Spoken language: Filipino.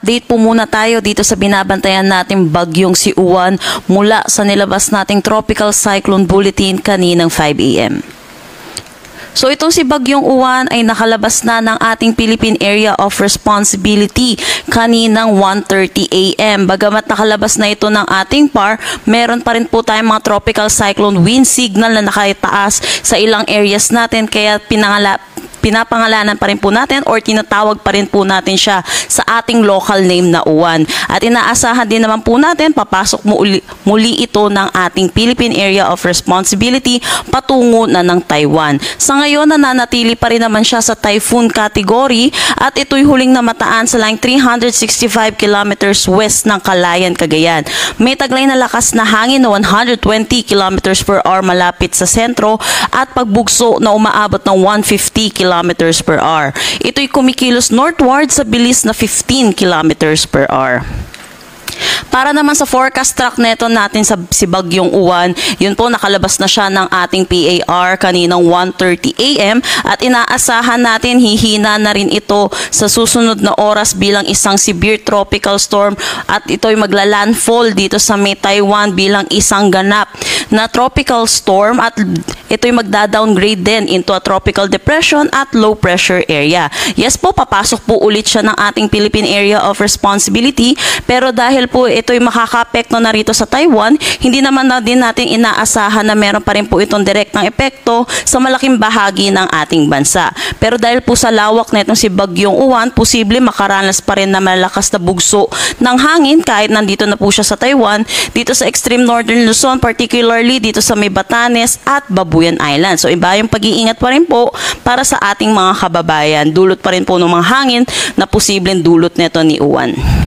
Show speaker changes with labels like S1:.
S1: Update po muna tayo dito sa binabantayan nating bagyong si Uwan mula sa nilabas nating Tropical Cyclone Bulletin kaninang 5 a.m. So itong si Bagyong Uwan ay nakalabas na ng ating Philippine Area of Responsibility kaninang 1:30 a.m. Bagamat nakalabas na ito ng ating PAR, meron pa rin po tayong mga tropical cyclone wind signal na nakataas sa ilang areas natin, kaya pinapangalanan pa rin po natin or tinatawag pa rin po natin siya sa ating local name na Uwan. At inaasahan din naman po natin papasok muli ito ng ating Philippine Area of Responsibility patungo na ng Taiwan. Sa ngayon, nananatili pa rin naman siya sa typhoon category at ito'y huling namataan sa line 365 kilometers west ng Calayan, Cagayan. May taglay na lakas na hangin na 120 kilometers per hour malapit sa sentro at pagbugso na umaabot ng 150 kilometers per hour. Ito'y kumikilos northward sa bilis na 15 kilometers per hour. Para naman sa forecast track neto natin sa si Bagyong Uwan, yun po nakalabas na siya ng ating PAR kaninang 1:30 a.m. at inaasahan natin hihina na rin ito sa susunod na oras bilang isang severe tropical storm at ito'y magla-landfall dito sa may Taiwan bilang isang ganap na tropical storm at ito'y magda-downgrade din into a tropical depression at low pressure area. Yes po, papasok po ulit siya ng ating Philippine Area of Responsibility, pero dahil po ito'y makaka-apekto na rito sa Taiwan, hindi naman na din natin inaasahan na meron pa rin po itong direktang epekto sa malaking bahagi ng ating bansa. Pero dahil po sa lawak na itong si Bagyong Uwan, posible makaranas pa rin na malakas na bugso ng hangin kahit nandito na po siya sa Taiwan, dito sa extreme northern Luzon, particularly dito sa may Batanes at Babuyan Island. So iba yung pag-iingat pa rin po para sa ating mga kababayan. Dulot pa rin po ng mga hangin na posibleng dulot nito ni Uwan.